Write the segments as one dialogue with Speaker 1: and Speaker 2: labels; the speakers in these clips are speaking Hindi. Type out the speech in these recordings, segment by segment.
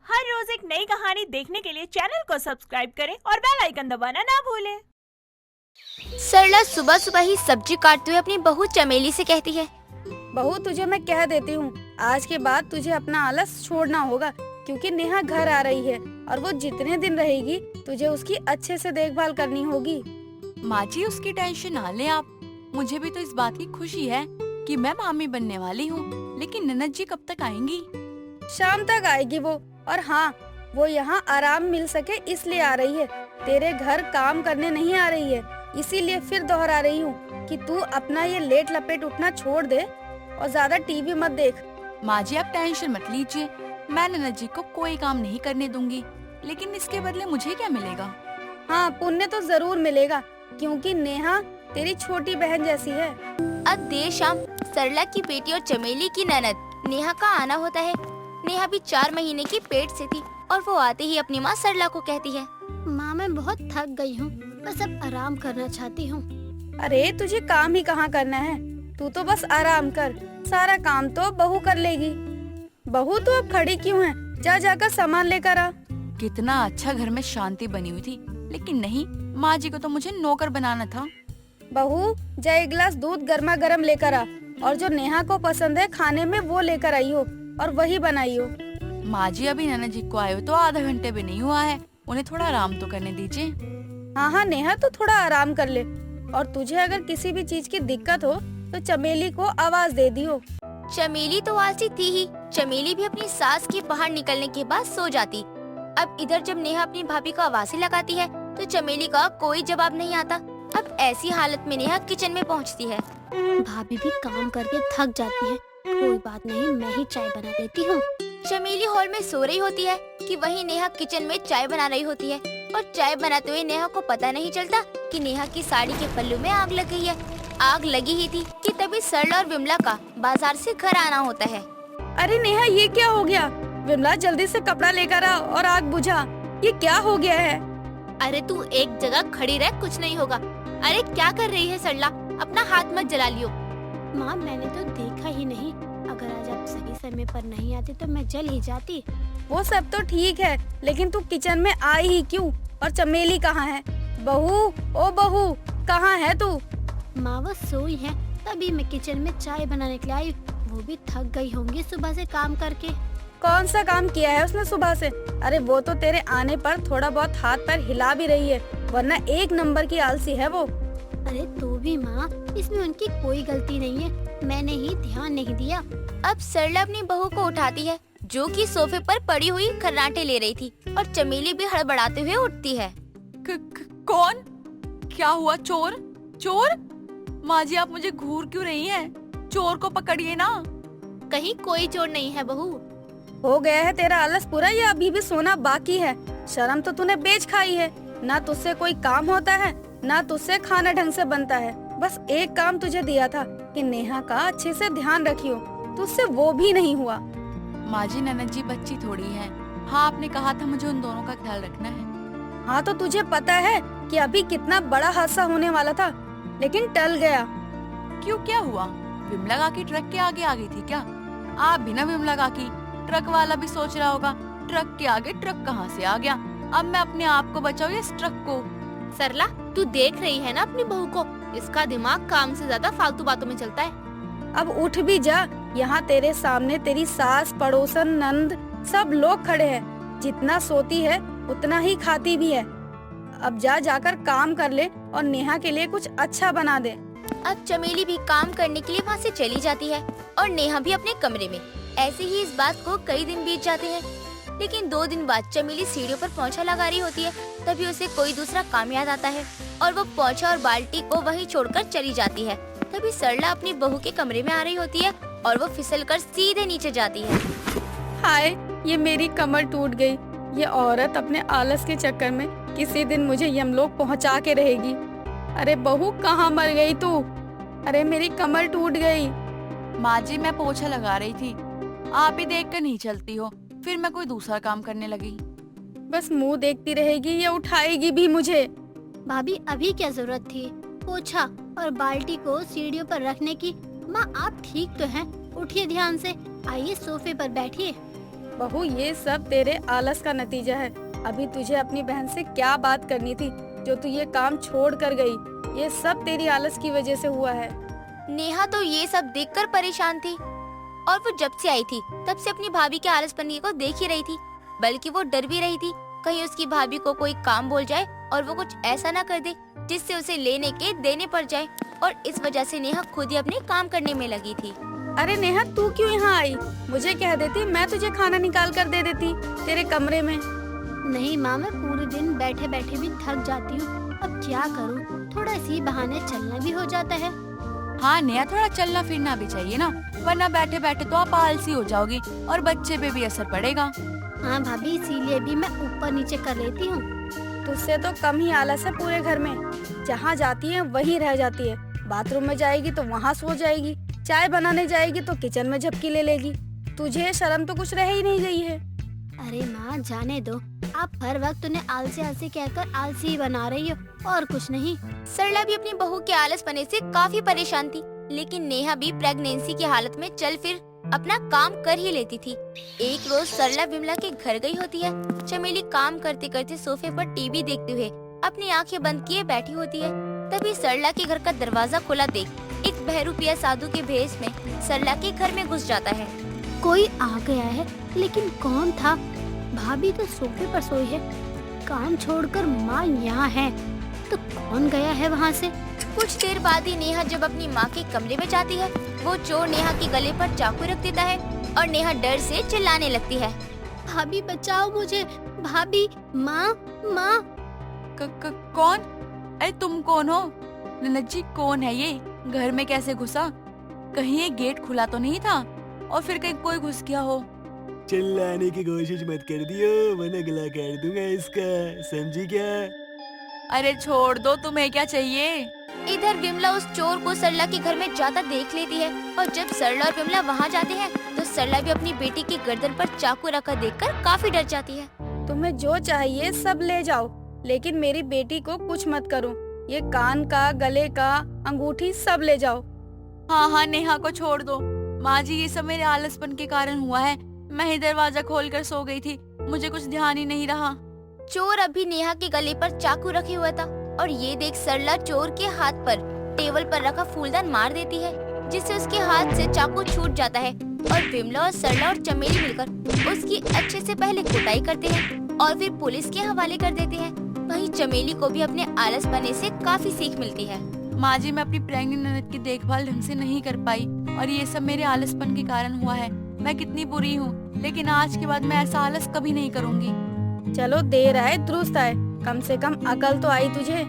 Speaker 1: हर रोज एक नई कहानी देखने के लिए चैनल को सब्सक्राइब करें और बेल आइकन दबाना ना भूलें।
Speaker 2: सरला सुबह सुबह ही सब्जी काटते हुए अपनी बहू चमेली से कहती है,
Speaker 3: बहू तुझे मैं कह देती हूँ, आज के बाद तुझे अपना आलस छोड़ना होगा, क्योंकि नेहा घर आ रही है और वो जितने दिन रहेगी तुझे उसकी अच्छे से देखभाल करनी होगी।
Speaker 4: माँ जी उसकी टेंशन ना लें आप। मुझे भी तो इस बात की खुशी है कि मैं मामी बनने वाली हूँ, लेकिन ननद जी कब तक आएंगी?
Speaker 3: शाम तक आएगी वो। और हाँ, वो यहाँ आराम मिल सके इसलिए आ रही है, तेरे घर काम करने नहीं आ रही है। इसीलिए फिर दोहरा रही हूँ कि तू अपना ये लेट लपेट उठना छोड़ दे और ज्यादा टीवी मत देख।
Speaker 4: माँ जी आप टेंशन मत लीजिए, मैं ननद जी को कोई काम नहीं करने दूंगी, लेकिन इसके बदले मुझे क्या मिलेगा?
Speaker 3: हाँ, पुण्य तो जरूर मिलेगा, क्योंकि नेहा तेरी छोटी बहन जैसी है।
Speaker 2: अब देर शाम सरला की बेटी और चमेली की ननद नेहा का आना होता है। नेहा भी 4 महीने की पेट से थी और वो आते ही अपनी माँ सरला को कहती है,
Speaker 5: माँ मैं बहुत थक गई हूँ, बस अब आराम करना चाहती हूँ।
Speaker 3: अरे तुझे काम ही कहाँ करना है, तू तो बस आराम कर, सारा काम तो बहू कर लेगी। बहू तो अब खड़ी क्यों है, जा जाकर सामान लेकर आ।
Speaker 4: कितना अच्छा घर में शांति बनी हुई थी, लेकिन नहीं, माँ जी को तो मुझे नौकर बनाना था।
Speaker 3: बहू जा एक गिलास दूध गर्मा गर्म लेकर आ, और जो नेहा को पसंद है खाने में वो लेकर आई हो और वही बनाई हो।
Speaker 4: माँ जी अभी ननद जी को आए हो तो आधा घंटे भी नहीं हुआ है, उन्हें थोड़ा आराम तो करने दीजिए।
Speaker 3: हाँ हाँ नेहा, तो थोड़ा आराम कर ले, और तुझे अगर किसी भी चीज की दिक्कत हो तो चमेली को आवाज दे दियो।
Speaker 2: चमेली तो आलसी थी ही। चमेली भी अपनी सास के बाहर निकलने के बाद सो जाती। अब इधर जब नेहा अपनी भाभी को आवाज़ें लगाती है तो चमेली का कोई जवाब नहीं आता। अब ऐसी हालत में नेहा किचन में पहुंचती है।
Speaker 5: भाभी भी काम करके थक जाती है, कोई बात नहीं, मैं ही चाय बना देती हूँ।
Speaker 2: चमेली हॉल में सो रही होती है कि वहीं नेहा किचन में चाय बना रही होती है, और चाय बनाते हुए नेहा को पता नहीं चलता कि नेहा की साड़ी के पल्लू में आग लग गई है। आग लगी ही थी कि तभी सरला और विमला का बाजार से घर आना होता है।
Speaker 3: अरे नेहा, ये क्या हो गया? विमला जल्दी से कपड़ा लेकर आ और आग बुझा। ये क्या हो गया है?
Speaker 2: अरे तू एक जगह खड़ी रह, कुछ नहीं होगा। अरे क्या कर रही है सरला, अपना हाथ मत जला लियो।
Speaker 5: माँ मैंने तो देखा ही नहीं, अगर आज आप सही समय पर नहीं आती तो मैं जल ही जाती।
Speaker 3: वो सब तो ठीक है, लेकिन तू किचन में आई ही क्यों? और चमेली कहाँ है? बहू, ओ बहू, कहाँ है तू?
Speaker 5: माँ वो सोई है, तभी मैं किचन में चाय बनाने के लिए आई। वो भी थक गई होंगी सुबह से काम करके।
Speaker 3: कौन सा काम किया है उसने सुबह से? अरे वो तो तेरे आने पर थोड़ा बहुत हाथ पैर हिला भी रही है, वरना एक नंबर की आलसी है वो।
Speaker 5: अरे तो भी माँ, इसमें उनकी कोई गलती नहीं है, मैंने ही ध्यान नहीं दिया।
Speaker 2: अब सरला अपनी बहू को उठाती है, जो कि सोफे पर पड़ी हुई खर्राटे ले रही थी, और चमेली भी हड़बड़ाते हुए उठती है।
Speaker 4: कौन? क्या हुआ? चोर? चोर? माँ जी आप मुझे घूर क्यों रही हैं? चोर को पकड़िए ना।
Speaker 2: कहीं कोई चोर नहीं है बहू।
Speaker 3: हो गया है तेरा आलस पूरा, या अभी भी सोना बाकी है? शर्म तो तूने बेच खाई है। ना तुझसे कोई काम होता है, ना तुझसे खाना ढंग से बनता है। बस एक काम तुझे दिया था कि नेहा का अच्छे से ध्यान रखियो, तुझसे वो भी नहीं हुआ।
Speaker 4: माँ जी ननद जी बच्ची थोड़ी है। हाँ आपने कहा था मुझे उन दोनों का ख्याल रखना है।
Speaker 3: हाँ तो तुझे पता है कि अभी कितना बड़ा हादसा होने वाला था, लेकिन टल गया।
Speaker 4: क्यों, क्या हुआ? विमला काकी ट्रक के आगे आ गई थी क्या? आप भी ना विमला काकी, ट्रक वाला भी सोच रहा होगा ट्रक के आगे ट्रक कहाँ से आ गया। अब मैं अपने आप को बचाऊं या इस ट्रक को?
Speaker 2: सरला तू देख रही है ना अपनी बहू को, इसका दिमाग काम से ज्यादा फालतू बातों में चलता है।
Speaker 3: अब उठ भी जा, यहाँ तेरे सामने तेरी सास, पड़ोसन, नंद सब लोग खड़े हैं। जितना सोती है उतना ही खाती भी है। अब जा जाकर काम कर ले और नेहा के लिए कुछ अच्छा बना दे।
Speaker 2: अब चमेली भी काम करने के लिए वहाँ से चली जाती है और नेहा भी अपने कमरे में। ऐसे ही इस बात को कई दिन बीत जाते हैं, लेकिन 2 दिन बाद चमेली सीढ़ियों पर पोंछा लगा रही होती है। तभी उसे कोई दूसरा काम याद आता है और वो पोंछा और बाल्टी को वहीं छोड़कर चली जाती है। तभी सरला अपनी बहू के कमरे में आ रही होती है और वो फिसलकर सीधे नीचे जाती है।
Speaker 3: हाय, ये मेरी कमर टूट गई। ये औरत अपने आलस के चक्कर में किसी दिन मुझे यमलोक पहुंचा के रहेगी। अरे बहू, कहाँ मर गई तू? अरे मेरी कमर टूट गई।
Speaker 4: माँ जी मैं पोछा लगा रही थी, आप ही देख कर नहीं चलती हो, फिर मैं कोई दूसरा काम करने लगी।
Speaker 3: बस मुंह देखती रहेगी या उठाएगी भी मुझे?
Speaker 5: भाभी अभी क्या जरूरत थी पोछा और बाल्टी को सीढ़ियों पर रखने की? माँ आप ठीक तो हैं, उठिए ध्यान से, आइए सोफे पर बैठिए।
Speaker 3: बहू, ये सब तेरे आलस का नतीजा है। अभी तुझे अपनी बहन से क्या बात करनी थी जो तू ये काम छोड़ कर गई। ये सब तेरी आलस की वजह से हुआ है।
Speaker 2: नेहा तो ये सब देखकर परेशान थी और वो जब से आई थी तब से अपनी भाभी के आलसपन को देख ही रही थी, बल्कि वो डर भी रही थी कहीं उसकी भाभी को कोई काम बोल जाए और वो कुछ ऐसा ना कर दे जिससे उसे लेने के देने पड़ जाए। और इस वजह से नेहा खुद ही अपने काम करने में लगी थी।
Speaker 3: अरे नेहा, तू क्यों यहाँ आई? मुझे कह देती, मैं तुझे खाना निकाल कर दे देती तेरे कमरे में।
Speaker 5: नहीं माँ, मैं पूरे दिन बैठे बैठे भी थक जाती हूँ। अब क्या करूँ, थोड़ा इसी बहाने चलना भी हो जाता है।
Speaker 4: हाँ नेहा, थोड़ा चलना फिरना भी चाहिए ना, वरना बैठे बैठे तो आप आलसी हो जाओगी और बच्चे पे भी असर पड़ेगा।
Speaker 5: हाँ भाभी, इसीलिए भी मैं ऊपर नीचे कर लेती हूँ।
Speaker 3: तुझसे तो कम ही आलस है पूरे घर में। जहाँ जाती है वहीं रह जाती है। बाथरूम में जाएगी तो वहाँ सो जाएगी, चाय बनाने जाएगी तो किचन में झपकी ले लेगी। तुझे शर्म तो कुछ रह ही नहीं गई है।
Speaker 5: अरे माँ जाने दो, आप हर वक्त उन्हें आलसी आलसी कहकर आलसी ही बना रही हो और कुछ नहीं।
Speaker 2: सरला भी अपनी बहू के आलसपने से काफी परेशान थी, लेकिन नेहा भी प्रेगनेंसी की हालत में चल फिर अपना काम कर ही लेती थी। एक रोज सरला विमला के घर गई होती है। चमेली काम करते करते सोफे पर टीवी देखते हुए अपनी आंखें बंद किए बैठी होती है। तभी सरला के घर का दरवाजा खुला देख एक बहरूपिया साधु के भेष में सरला के घर में घुस जाता है।
Speaker 5: कोई आ गया है, लेकिन कौन था? भाभी तो सोफे पर सोई है, काम छोड़कर माँ यहाँ है, तो कौन गया है वहाँ से?
Speaker 2: कुछ देर बाद ही नेहा जब अपनी माँ के कमरे में जाती है, वो चोर नेहा के गले पर चाकू रख देता है और नेहा डर से चिल्लाने लगती है।
Speaker 5: भाभी बचाओ मुझे, भाभी, माँ, माँ।
Speaker 4: कौन? अरे तुम कौन हो? ननद जी, कौन है ये? घर में कैसे घुसा? कहीं ये गेट खुला तो नहीं था और फिर कहीं कोई घुस गया हो?
Speaker 6: चिल्लाने की कोशिश मत कर दियो, वरना गला कर दूंगा इसका, समझी क्या?
Speaker 4: अरे छोड़ दो, तुम्हें क्या चाहिए?
Speaker 2: इधर विमला उस चोर को सरला के घर में जाता देख लेती है और जब सरला और विमला वहाँ जाते हैं तो सरला भी अपनी बेटी की गर्दन पर चाकू रखा देखकर काफी डर जाती है।
Speaker 3: तुम्हें जो चाहिए सब ले जाओ, लेकिन मेरी बेटी को कुछ मत करो। ये कान का, गले का, अंगूठी सब ले जाओ।
Speaker 4: हाँ हाँ, नेहा को छोड़ दो। माँ जी, ये सब मेरे आलसपन के कारण हुआ है। मैं ही दरवाजा खोलकर सो गई थी, मुझे कुछ ध्यान ही नहीं रहा।
Speaker 2: चोर अभी नेहा के गले पर चाकू रखे हुआ था और ये देख सरला चोर के हाथ पर टेबल पर रखा फूलदान मार देती है, जिससे उसके हाथ से चाकू छूट जाता है और विमला और सरला और चमेली मिलकर उसकी अच्छे से पहले कुटाई करते हैं और फिर पुलिस के हवाले कर देते हैं। वहीं चमेली को भी अपने आलस बने से काफी सीख मिलती है।
Speaker 4: माँ जी, मैं अपनी प्रेग्नेंट ननद की देखभाल ढंग से नहीं कर पाई और ये सब मेरे आलसपन के कारण हुआ है। मैं कितनी बुरी हूँ, लेकिन आज के बाद मैं ऐसा आलस कभी नहीं करूँगी।
Speaker 3: चलो, देर आए दुरुस्त आए, कम से कम अकल तो आई तुझे।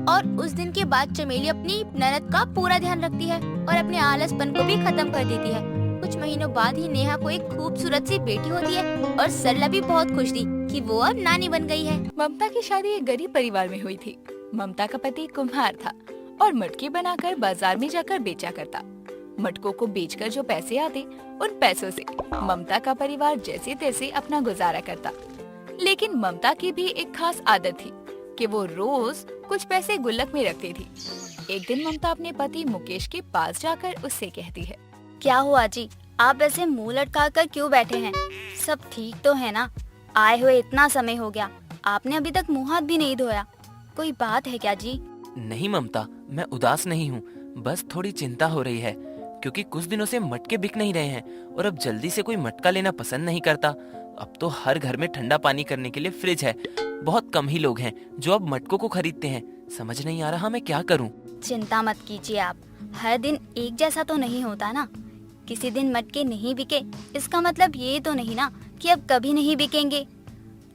Speaker 2: और उस दिन के बाद चमेली अपनी ननद का पूरा ध्यान रखती है और अपने आलसपन को भी खत्म कर देती है। कुछ महीनों बाद ही नेहा को एक खूबसूरत सी बेटी होती है और सरला भी बहुत खुश थी कि वो अब नानी बन गई है।
Speaker 7: ममता की शादी एक गरीब परिवार में हुई थी। ममता का पति कुम्हार था और मटके बनाकर बाजार में जाकर बेचा करता। मटकों को बेचकर जो पैसे आते, उन पैसों से ममता का परिवार जैसे तैसे अपना गुजारा करता। लेकिन ममता की भी एक खास आदत थी कि वो रोज कुछ पैसे गुल्लक में रखती थी। एक दिन ममता अपने पति मुकेश के पास जाकर उससे कहती है,
Speaker 2: क्या हुआ जी, आप ऐसे मुंह लटका कर क्यों बैठे हैं? सब ठीक तो है ना? आए हुए इतना समय हो गया, आपने अभी तक मुंह हाथ भी नहीं धोया। कोई बात है क्या जी?
Speaker 8: नहीं ममता, मैं उदास नहीं हूँ, बस थोड़ी चिंता हो रही है क्योंकि कुछ दिनों से मटके बिक नहीं रहे हैं और अब जल्दी से कोई मटका लेना पसंद नहीं करता। अब तो हर घर में ठंडा पानी करने के लिए फ्रिज है। बहुत कम ही लोग हैं जो अब मटकों को खरीदते हैं। समझ नहीं आ रहा मैं क्या करूं।
Speaker 2: चिंता मत कीजिए आप, हर दिन एक जैसा तो नहीं होता ना। किसी दिन मटके नहीं बिके इसका मतलब ये तो नहीं ना कि अब कभी नहीं बिकेंगे।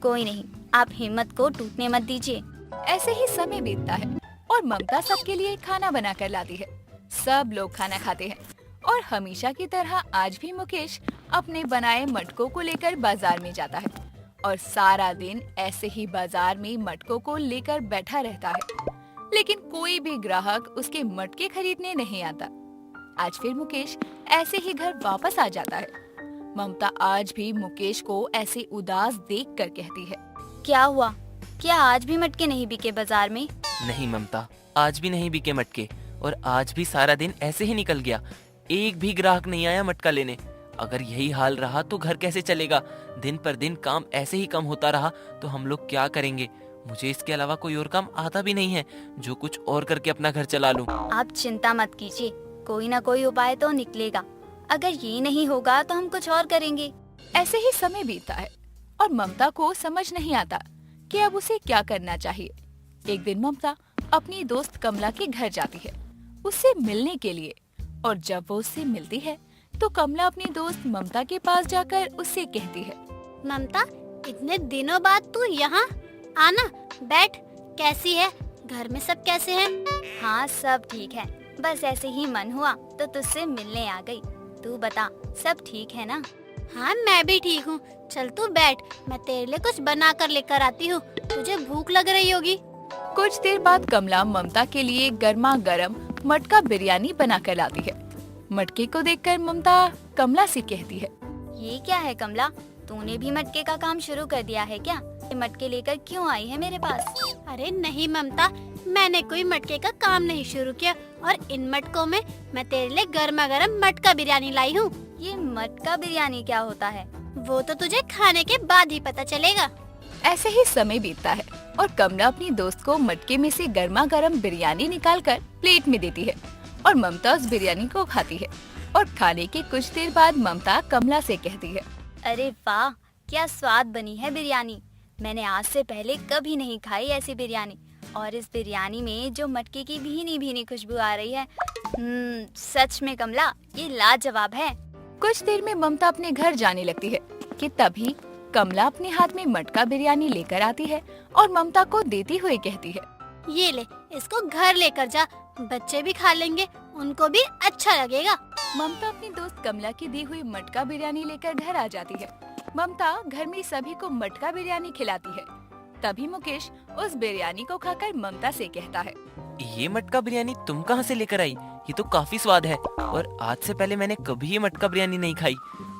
Speaker 2: कोई नहीं, आप हिम्मत को टूटने मत दीजिए।
Speaker 7: ऐसे ही समय बीतता है और ममता सबके लिए खाना बना कर लाती है। सब लोग खाना खाते हैं और हमेशा की तरह आज भी मुकेश अपने बनाए मटकों को लेकर बाजार में जाता है और सारा दिन ऐसे ही बाजार में मटकों को लेकर बैठा रहता है, लेकिन कोई भी ग्राहक उसके मटके खरीदने नहीं आता। आज फिर मुकेश ऐसे ही घर वापस आ जाता है। ममता आज भी मुकेश को ऐसे उदास देखकर कहती है,
Speaker 2: क्या हुआ, क्या आज भी मटके नहीं बिके बाजार में?
Speaker 8: नहीं ममता, आज भी नहीं बिके मटके और आज भी सारा दिन ऐसे ही निकल गया। एक भी ग्राहक नहीं आया मटका लेने। अगर यही हाल रहा तो घर कैसे चलेगा? दिन पर दिन काम ऐसे ही कम होता रहा तो हम लोग क्या करेंगे? मुझे इसके अलावा कोई और काम आता भी नहीं है जो कुछ और करके अपना घर चला लूं।
Speaker 2: आप चिंता मत कीजिए, कोई ना कोई उपाय तो निकलेगा। अगर ये नहीं होगा तो हम कुछ और करेंगे।
Speaker 7: ऐसे ही समय बीतता है और ममता को समझ नहीं आता कि अब उसे क्या करना चाहिए। एक दिन ममता अपनी दोस्त कमला के घर जाती है उससे मिलने के लिए, और जब वो उससे मिलती है तो कमला अपनी दोस्त ममता के पास जाकर उससे कहती है,
Speaker 5: ममता, इतने दिनों बाद तू यहाँ आना, बैठ। कैसी है? घर में सब कैसे हैं?
Speaker 2: हाँ, सब ठीक है, बस ऐसे ही मन हुआ तो तुझसे मिलने आ गई। तू बता, सब ठीक है ना?
Speaker 5: हाँ, मैं भी ठीक हूँ। चल तू बैठ, मैं तेरे लिए कुछ बना कर लेकर आती हूँ। तुझे भूख लग रही होगी।
Speaker 7: कुछ देर बाद कमला ममता के लिए गर्मा गर्म मटका बिरयानी बना कर लाती है। मटके को देखकर ममता कमला से कहती है,
Speaker 2: ये क्या है कमला, तूने भी मटके का काम शुरू कर दिया है क्या? ये मटके लेकर क्यों आई है मेरे पास?
Speaker 5: अरे नहीं ममता, मैंने कोई मटके का काम नहीं शुरू किया, और इन मटकों में मैं तेरे लिए गर्मा गर्म मटका बिरयानी लाई हूँ।
Speaker 2: ये मटका बिरयानी क्या होता है?
Speaker 5: वो तो तुझे खाने के बाद ही पता चलेगा।
Speaker 7: ऐसे ही समय बीतता है और कमला अपनी दोस्त को मटके में से गर्मा गर्म बिरयानी निकालकर प्लेट में देती है और ममता उस बिरयानी को खाती है। और खाने के कुछ देर बाद ममता कमला से कहती है,
Speaker 2: अरे वाह, क्या स्वाद बनी है बिरयानी। मैंने आज से पहले कभी नहीं खाई ऐसी बिरयानी, और इस बिरयानी में जो मटके की भीनी भीनी खुशबू आ रही है, सच में कमला ये लाजवाब है।
Speaker 7: कुछ देर में ममता अपने घर जाने लगती है कि तभी कमला अपने हाथ में मटका बिरयानी लेकर आती है और ममता को देती हुई कहती है,
Speaker 5: ये ले, इसको घर लेकर जा, बच्चे भी खा लेंगे, उनको भी अच्छा लगेगा।
Speaker 7: ममता अपनी दोस्त कमला की दी हुई मटका बिरयानी लेकर घर आ जाती है। ममता घर में सभी को मटका बिरयानी खिलाती है। तभी मुकेश उस बिरयानी को खाकर ममता से कहता है,
Speaker 8: ये मटका बिरयानी तुम कहाँ से लेकर आई? ये तो काफी स्वाद है और आज से पहले मैंने कभी ये मटका बिरयानी नहीं खाई।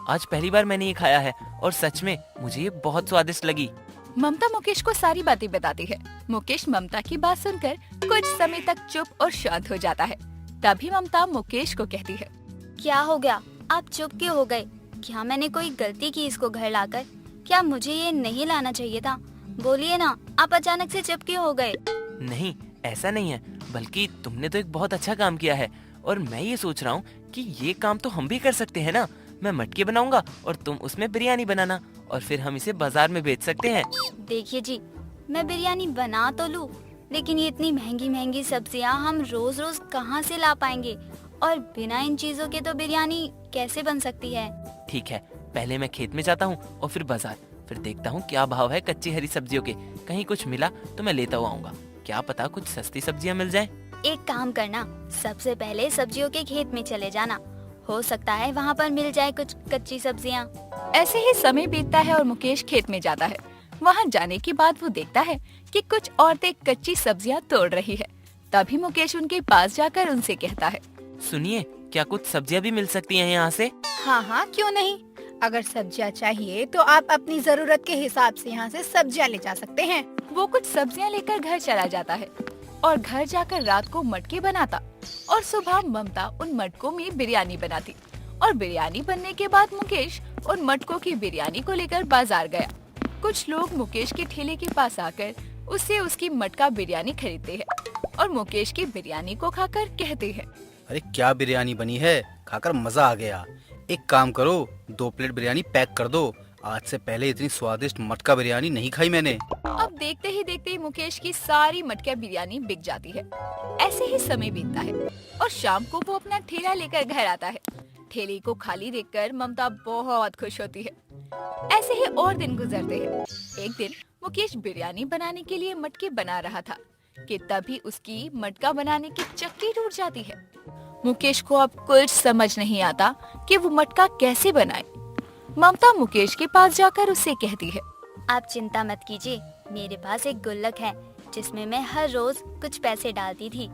Speaker 8: आज पहली बार मैंने ये खाया है और सच में मुझे ये बहुत स्वादिष्ट लगी।
Speaker 7: ममता मुकेश को सारी बातें बताती है। मुकेश ममता की बात सुनकर कुछ समय तक चुप और शांत हो जाता है। तभी ममता मुकेश को कहती है,
Speaker 2: क्या हो गया, आप चुप क्यों हो गए? क्या मैंने कोई गलती की इसको घर लाकर? क्या मुझे ये नहीं लाना चाहिए था? बोलिए ना, आप अचानक से चुप क्यों हो गए?
Speaker 8: नहीं, ऐसा नहीं है, बल्कि तुमने तो एक बहुत अच्छा काम किया है और मैं ये सोच रहा हूँ कि ये काम तो हम भी कर सकते हैं ना। मैं मटके बनाऊंगा और तुम उसमें बिरयानी बनाना और फिर हम इसे बाजार में बेच सकते हैं।
Speaker 2: देखिए जी, मैं बिरयानी बना तो लूँ, लेकिन ये इतनी महंगी महंगी सब्जियाँ हम रोज रोज कहाँ से ला पाएंगे? और बिना इन चीजों के तो बिरयानी कैसे बन सकती है?
Speaker 8: ठीक है, पहले मैं खेत में जाता हूँ और फिर बाजार, फिर देखता हूँ क्या भाव है कच्ची हरी सब्जियों के। कहीं कुछ मिला तो मैं लेता हुआ आऊंगा। क्या पता कुछ सस्ती सब्जियाँ मिल जाएं।
Speaker 2: एक काम करना, सबसे पहले सब्जियों के खेत में चले जाना, हो सकता है वहाँ पर मिल जाए कुछ कच्ची सब्जियाँ।
Speaker 7: ऐसे ही समय बीतता है और मुकेश खेत में जाता है। वहाँ जाने के बाद वो देखता है कि कुछ औरतें कच्ची सब्जियाँ तोड़ रही है। तभी मुकेश उनके पास जाकर उनसे कहता है,
Speaker 8: सुनिए, क्या कुछ सब्जियाँ भी मिल सकती हैं यहाँ से?
Speaker 9: हाँ हाँ, क्यों नहीं। अगर सब्जियाँ चाहिए तो आप अपनी जरूरत के हिसाब से यहाँ से सब्जियाँ ले जा सकते हैं।
Speaker 7: वो कुछ सब्जियाँ लेकर घर चला जाता है और घर जाकर रात को मटके बनाता और सुबह ममता उन मटकों में बिरयानी बनाती। और बिरयानी बनने के बाद मुकेश उन मटकों की बिरयानी को लेकर बाजार गया। कुछ लोग मुकेश के ठेले के पास आकर उससे उसकी मटका बिरयानी खरीदते हैं और मुकेश की बिरयानी को खाकर कहते हैं,
Speaker 10: अरे क्या बिरयानी बनी है, खाकर मजा आ गया। एक काम करो, 2 प्लेट बिरयानी पैक कर दो। आज से पहले इतनी स्वादिष्ट मटका बिरयानी नहीं खाई मैंने।
Speaker 7: अब देखते ही मुकेश की सारी मटका बिरयानी बिक जाती है। ऐसे ही समय बीतता है और शाम को वो अपना ठेला लेकर घर आता है। ठेले को खाली देखकर ममता बहुत खुश होती है। ऐसे ही और दिन गुजरते हैं। एक दिन मुकेश बिरयानी बनाने के लिए मटके बना रहा था कि तभी उसकी मटका बनाने की चक्की टूट जाती है। मुकेश को अब कुछ समझ नहीं आता कि वो मटका कैसे बनाए। ममता मुकेश के पास जाकर उससे कहती है,
Speaker 2: आप चिंता मत कीजिए, मेरे पास एक गुल्लक है जिसमें मैं हर रोज कुछ पैसे डालती थी।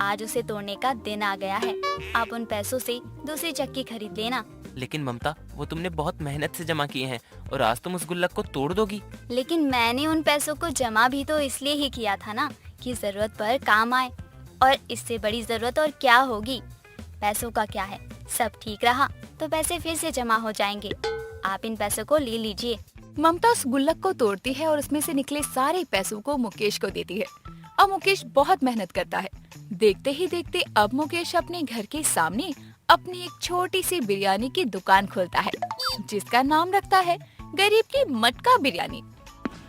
Speaker 2: आज उसे तोड़ने का दिन आ गया है। आप उन पैसों से दूसरी चक्की खरीद लेना।
Speaker 8: लेकिन ममता, वो तुमने बहुत मेहनत से जमा किए हैं और आज तुम उस गुल्लक को तोड़ दोगी।
Speaker 2: लेकिन मैंने उन पैसों को जमा भी तो इसलिए ही किया था ना, कि जरूरत पर काम आए, और इससे बड़ी जरूरत और क्या होगी। पैसों का क्या है, सब ठीक रहा तो पैसे फिर से जमा हो जाएंगे। आप इन पैसों को ले लीजिए।
Speaker 7: ममता उस गुल्लक को तोड़ती है और उसमें से निकले सारे पैसों को मुकेश को देती है। अब मुकेश बहुत मेहनत करता है। देखते ही देखते अब मुकेश अपने घर के सामने अपनी एक छोटी सी बिरयानी की दुकान खोलता है, जिसका नाम रखता है गरीब की मटका बिरयानी।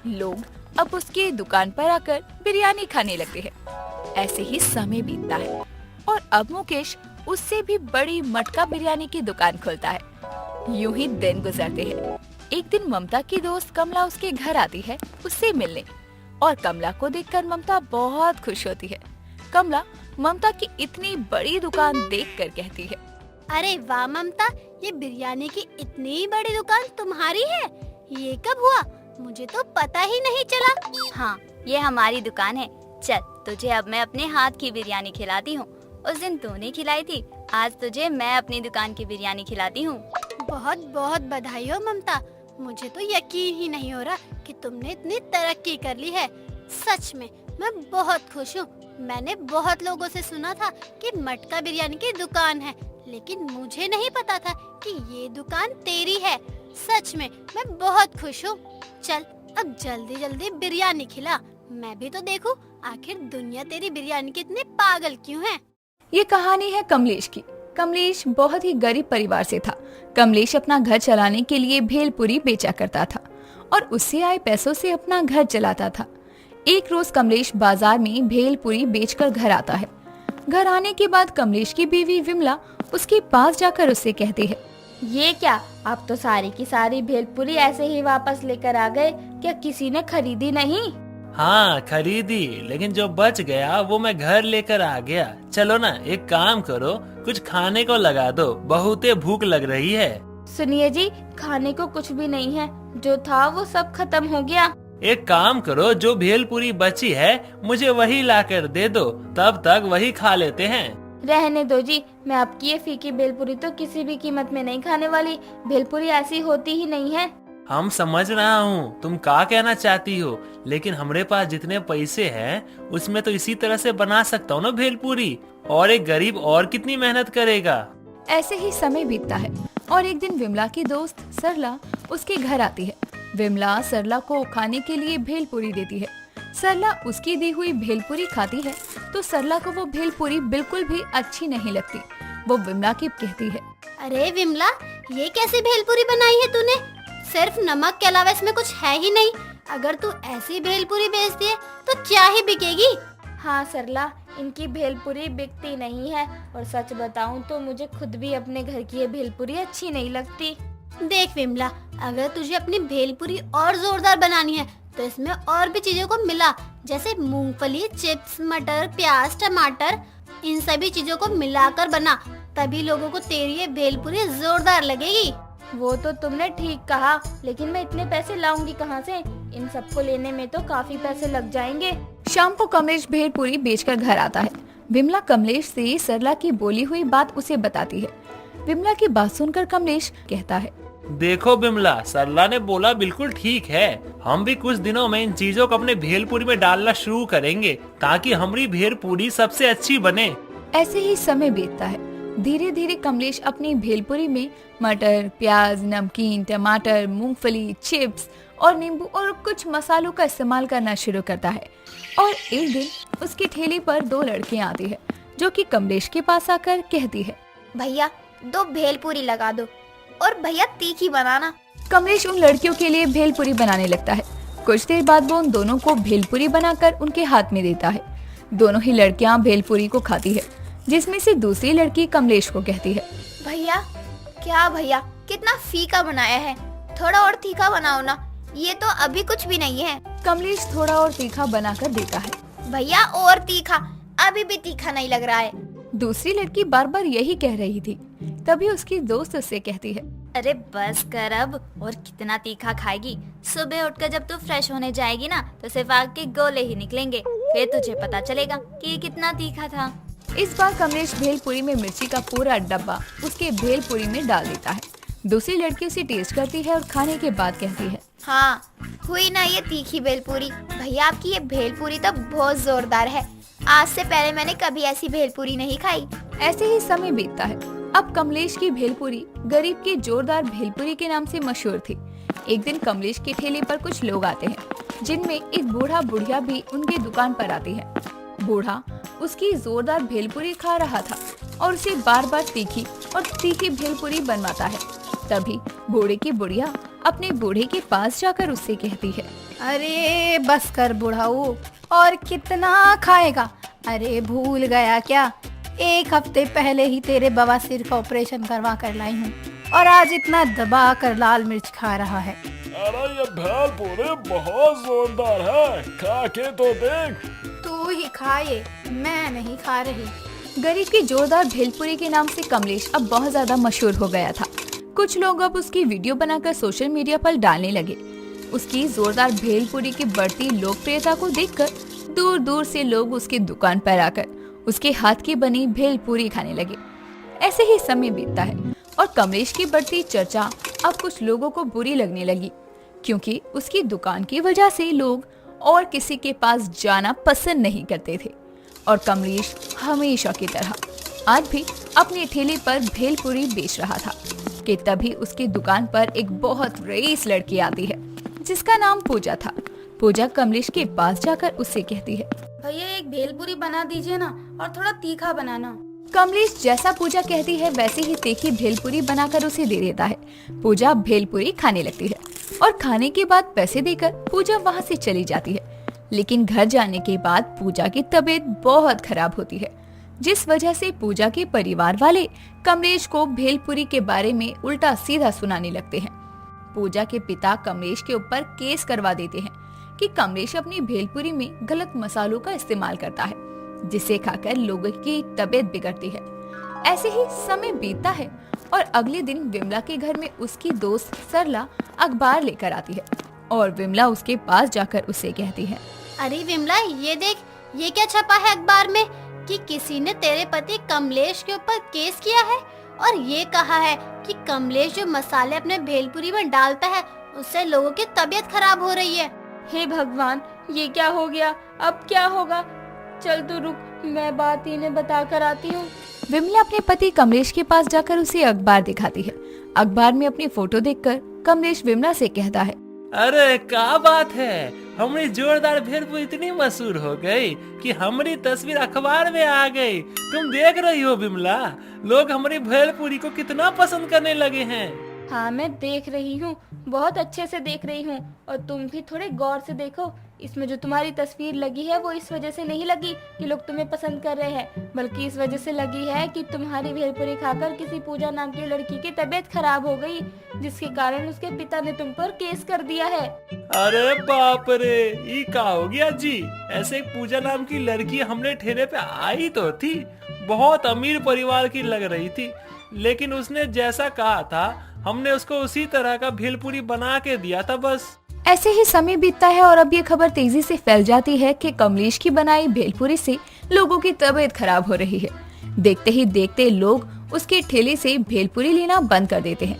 Speaker 7: लोग अब उसकी दुकान पर आकर बिरयानी खाने लगते हैं। ऐसे ही समय बीतता है और अब मुकेश उससे भी बड़ी मटका बिरयानी की दुकान खोलता है। यूं ही दिन गुजरते हैं। एक दिन ममता की दोस्त कमला उसके घर आती है उससे मिलने, और कमला को देखकर ममता बहुत खुश होती है। कमला ममता की इतनी बड़ी दुकान देखकर कहती है,
Speaker 5: अरे वाह ममता, ये बिरयानी की इतनी बड़ी दुकान तुम्हारी है? ये कब हुआ? मुझे तो पता ही नहीं चला।
Speaker 2: हाँ, ये हमारी दुकान है। चल, तुझे अब मैं अपने हाथ की बिरयानी खिलाती हूँ। उस दिन तूने खिलाई थी, आज तुझे मैं अपनी दुकान की बिरयानी खिलाती हूँ।
Speaker 5: बहुत बहुत बधाई हो ममता। मुझे तो यकीन ही नहीं हो रहा कि तुमने इतनी तरक्की कर ली है। सच में मैं बहुत खुश हूँ। मैंने बहुत लोगों से सुना था कि मटका बिरयानी की दुकान है, लेकिन मुझे नहीं पता था कि ये दुकान तेरी है। सच में मैं बहुत खुश हूँ। चल, अब जल्दी जल्दी बिरयानी खिला, मैं भी तो देखूं आखिर दुनिया तेरी बिरयानी के इतने पागल क्यों है।
Speaker 7: ये कहानी है कमलेश की। कमलेश बहुत ही गरीब परिवार से था। कमलेश अपना घर चलाने के लिए भेलपुरी बेचा करता था और उससे आए पैसों से अपना घर चलाता था। एक रोज कमलेश बाजार में भेलपुरी बेचकर घर आता है। घर आने के बाद कमलेश की बीवी विमला उसके पास जाकर उससे कहती है,
Speaker 2: ये क्या, आप तो सारी की सारी भेलपुरी ऐसे ही वापस लेकर आ गए? क्या किसी ने खरीदी नहीं?
Speaker 6: हाँ खरीदी, लेकिन जो बच गया वो मैं घर लेकर आ गया। चलो ना, एक काम करो, कुछ खाने को लगा दो, बहुते भूख लग रही है।
Speaker 2: सुनिए जी, खाने को कुछ भी नहीं है, जो था वो सब खत्म हो गया।
Speaker 6: एक काम करो, जो भेलपुरी बची है मुझे वही लाकर दे दो, तब तक वही खा लेते हैं।
Speaker 2: रहने दो जी, मैं आपकी ये फीकी भेलपुरी तो किसी भी कीमत में नहीं खाने वाली। भेलपुरी ऐसी होती ही नहीं है।
Speaker 6: हम समझ रहा हूँ तुम क्या कहना चाहती हो, लेकिन हमारे पास जितने पैसे हैं उसमें तो इसी तरह से बना सकता हूँ ना भेलपुरी, और एक गरीब और कितनी मेहनत करेगा।
Speaker 7: ऐसे ही समय बीतता है और एक दिन विमला की दोस्त सरला उसके घर आती है। विमला सरला को खाने के लिए भेलपुरी देती है। सरला उसकी दी हुई भेलपुरी खाती है तो सरला को वो भेलपुरी बिल्कुल भी अच्छी नहीं लगती। वो विमला की कहती है,
Speaker 5: अरे विमला, ये कैसी भेलपुरी बनाई है तूने? सिर्फ नमक के अलावा इसमें कुछ है ही नहीं। अगर तू ऐसी भेलपुरी बेचती है तो क्या ही बिकेगी।
Speaker 2: हाँ सरला, इनकी भेलपुरी बिकती नहीं है, और सच बताऊं तो मुझे खुद भी अपने घर की ये भेलपुरी अच्छी नहीं लगती।
Speaker 5: देख विमला, अगर तुझे अपनी भेलपुरी और जोरदार बनानी है तो इसमें और भी चीजों को मिला, जैसे मूंगफली, चिप्स, मटर, प्याज, टमाटर, इन सभी चीजों को मिलाकर बना, तभी लोगों को तेरी ये भेलपुरी जोरदार लगेगी।
Speaker 2: वो तो तुमने ठीक कहा, लेकिन मैं इतने पैसे लाऊंगी कहाँ से? इन सबको लेने में तो काफी पैसे लग जाएंगे।
Speaker 7: शाम को कमलेश भेलपुरी बेचकर घर आता है। विमला कमलेश से सरला की बोली हुई बात उसे बताती है। विमला की बात सुनकर कमलेश कहता है,
Speaker 6: देखो बिमला, सरला ने बोला बिल्कुल ठीक है। हम भी कुछ दिनों में इन चीजों को अपने भेलपुरी में डालना शुरू करेंगे, ताकि हमारी भेलपुरी सबसे अच्छी बने।
Speaker 7: ऐसे ही समय बीतता है। धीरे धीरे कमलेश अपनी भेलपुरी में मटर, प्याज, नमकीन, टमाटर, मूंगफली, चिप्स और नींबू और कुछ मसालों का इस्तेमाल करना शुरू करता है। और एक दिन उसकी ठेली पर दो लड़कियां आती है, जो कि कमलेश के पास आकर कहती है,
Speaker 2: भैया 2 भेलपुरी लगा दो, और भैया तीखी बनाना।
Speaker 7: कमलेश उन लड़कियों के लिए भेलपुरी बनाने लगता है। कुछ देर बाद वो उन दोनों को भेलपुरी बनाकर उनके हाथ में देता है। दोनों ही लड़कियां भेलपुरी को खाती है, जिसमें से दूसरी लड़की कमलेश को कहती है,
Speaker 2: भैया, क्या भैया, कितना फीका बनाया है, थोड़ा और तीखा बनाओ ना, ये तो अभी कुछ भी नहीं है।
Speaker 7: कमलेश थोड़ा और तीखा बनाकर देता है।
Speaker 2: भैया और तीखा, अभी भी तीखा नहीं लग रहा है।
Speaker 7: दूसरी लड़की बार बार यही कह रही थी। तभी उसकी दोस्त उससे कहती है,
Speaker 2: अरे बस कर अब, और कितना तीखा खाएगी? सुबह उठकर जब तू फ्रेश होने जाएगी ना, तो सिर्फ आग के गोले ही निकलेंगे, फिर तुझे पता चलेगा कि ये कितना तीखा था।
Speaker 7: इस बार कमलेश भेलपुरी में मिर्ची का पूरा डब्बा उसके भेलपुरी में डाल देता है। दूसरी लड़की उसे टेस्ट करती है और खाने के बाद कहती है,
Speaker 2: हाँ, हुई ना ये तीखी भेलपुरी। भैया आपकी ये भेलपुरी तो बहुत जोरदार है, आज से पहले मैंने कभी ऐसी भेलपुरी नहीं खाई।
Speaker 7: ऐसे ही समय बीतता है। अब कमलेश की भेलपुरी गरीब की जोरदार भेलपुरी के नाम से मशहूर थी। एक दिन कमलेश के ठेले पर कुछ लोग आते हैं, जिनमें एक बूढ़ा बुढ़िया भी उनकी दुकान पर आती है। बूढ़ा उसकी जोरदार भेलपुरी खा रहा था और उसे बार बार तीखी भेलपुरी बनवाता है। तभी बूढ़े की बुढ़िया अपने बूढ़े के पास जाकर उससे कहती है,
Speaker 9: अरे बस कर बुढ़ाऊ, और कितना खाएगा? अरे भूल गया क्या, 1 हफ्ते पहले ही तेरे बवासीर का ऑपरेशन करवा कर लाई हूँ और आज इतना दबा कर लाल मिर्च खा रहा है।
Speaker 11: अरे ये भेलपुरी बहुत जोरदार है, खा के तो देख।
Speaker 9: तू ही खाए, मैं नहीं खा रही।
Speaker 7: गरीब की जोरदार भेलपुरी के नाम से कमलेश अब बहुत ज्यादा मशहूर हो गया था। कुछ लोग अब उसकी वीडियो बनाकर सोशल मीडिया पर डालने लगे। उसकी जोरदार भेलपुरी की बढ़ती लोकप्रियता को देखकर दूर दूर से लोग उसकी दुकान पर आकर उसके हाथ की बनी भेलपुरी खाने लगे। ऐसे ही समय बीतता है और कमलेश की बढ़ती चर्चा अब कुछ लोगों को बुरी लगने लगी, क्योंकि उसकी दुकान की वजह से लोग और किसी के पास जाना पसंद नहीं करते थे। और कमलेश हमेशा की तरह आज भी अपने ठेले पर भेलपुरी बेच रहा था कि तभी उसकी दुकान पर एक बहुत रईस लड़की आती है, जिसका नाम पूजा था। पूजा कमलेश के पास जाकर उससे कहती है,
Speaker 3: भैया एक भेलपुरी बना दीजिए ना, और थोड़ा तीखा बनाना।
Speaker 7: कमलेश जैसा पूजा कहती है वैसे ही तीखी भेलपुरी बनाकर उसे दे देता है। पूजा भेलपुरी खाने लगती है और खाने के बाद पैसे देकर पूजा वहाँ से चली जाती है। लेकिन घर जाने के बाद पूजा की तबीयत बहुत खराब होती है, जिस वजह से पूजा के परिवार वाले कमलेश को भेलपुरी के बारे में उल्टा सीधा सुनाने लगते हैं। पूजा के पिता कमलेश के ऊपर केस करवा देते हैं कि कमलेश अपनी भेलपुरी में गलत मसालों का इस्तेमाल करता है, जिसे खाकर लोगों की तबीयत बिगड़ती है। ऐसे ही समय बीतता है और अगले दिन विमला के घर में उसकी दोस्त सरला अखबार लेकर आती है और विमला उसके पास जाकर उसे कहती है,
Speaker 5: अरे विमला, ये देख, ये क्या छपा है अखबार में कि किसी ने तेरे पति कमलेश के ऊपर केस किया है और ये कहा है कि कमलेश जो मसाले अपने भेलपुरी में डालता है उससे लोगों की तबीयत खराब हो रही है।
Speaker 3: हे भगवान, ये क्या हो गया? अब क्या होगा? चल तू रुक, मैं बात इन्हें बता कर आती हूँ।
Speaker 7: विमला अपने पति कमलेश के पास जाकर उसे अखबार दिखाती है। अखबार में अपनी फोटो देखकर कमलेश विमला से कहता है,
Speaker 6: अरे क्या बात है, हमारी जोरदार भेलपुरी इतनी मशहूर हो गई कि हमारी तस्वीर अखबार में आ गई। तुम देख रही हो विमला, लोग हमारी भेलपुरी को कितना पसंद करने लगे हैं।
Speaker 3: हाँ, मैं देख रही हूँ, बहुत अच्छे से देख रही हूँ, और तुम भी थोड़े गौर से देखो। इसमें जो तुम्हारी तस्वीर लगी है वो इस वजह से नहीं लगी कि लोग तुम्हें पसंद कर रहे हैं, बल्कि इस वजह से लगी है कि तुम्हारी भेलपुरी खाकर किसी पूजा नाम की लड़की की तबीयत खराब हो गई, जिसके कारण उसके पिता ने तुम पर केस कर दिया है।
Speaker 6: अरे बाप रे, ये क्या हो गया जी? ऐसे एक पूजा नाम की लड़की हमने ठेले पे आई तो थी, बहुत अमीर परिवार की लग रही थी, लेकिन उसने जैसा कहा था हमने उसको उसी तरह का भेलपुरी बना के दिया था बस।
Speaker 7: ऐसे ही समय बीतता है और अब ये खबर तेजी से फैल जाती है कि कमलेश की बनाई भेलपुरी से लोगों की तबीयत खराब हो रही है। देखते ही देखते लोग उसके ठेले से भेलपुरी लेना बंद कर देते हैं।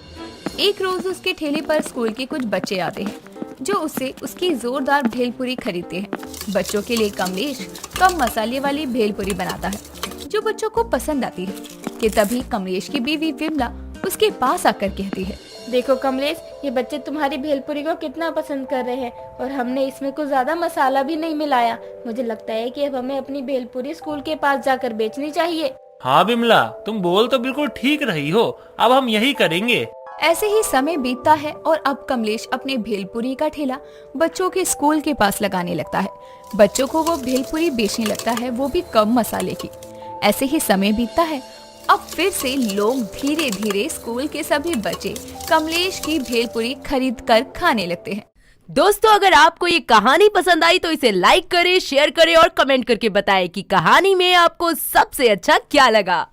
Speaker 7: एक रोज उसके ठेले पर स्कूल के कुछ बच्चे आते हैं, जो उससे उसकी जोरदार भेलपुरी खरीदते हैं। बच्चों के लिए कमलेश कम मसाले वाली भेलपुरी बनाता है, जो बच्चों को पसंद आती है। कि तभी कमलेश की बीवी विमला उसके पास आकर कहती है,
Speaker 3: देखो कमलेश, ये बच्चे तुम्हारी भेलपुरी को कितना पसंद कर रहे हैं, और हमने इसमें कुछ ज्यादा मसाला भी नहीं मिलाया। मुझे लगता है कि अब हमें अपनी भेलपुरी स्कूल के पास जाकर बेचनी चाहिए।
Speaker 6: हाँ विमला, तुम बोल तो बिल्कुल ठीक रही हो, अब हम यही करेंगे।
Speaker 7: ऐसे ही समय बीतता है और अब कमलेश अपने भेलपुरी का ठेला बच्चों के स्कूल के पास लगाने लगता है। बच्चों को वो भेलपुरी बेचने लगता है, वो भी कम मसाले की। ऐसे ही समय बीतता है, अब फिर से लोग धीरे धीरे स्कूल के सभी बच्चे कमलेश की भेलपुरी खरीद कर खाने लगते हैं।
Speaker 12: दोस्तों, अगर आपको ये कहानी पसंद आई तो इसे लाइक करें, शेयर करें और कमेंट करके बताएं कि कहानी में आपको सबसे अच्छा क्या लगा।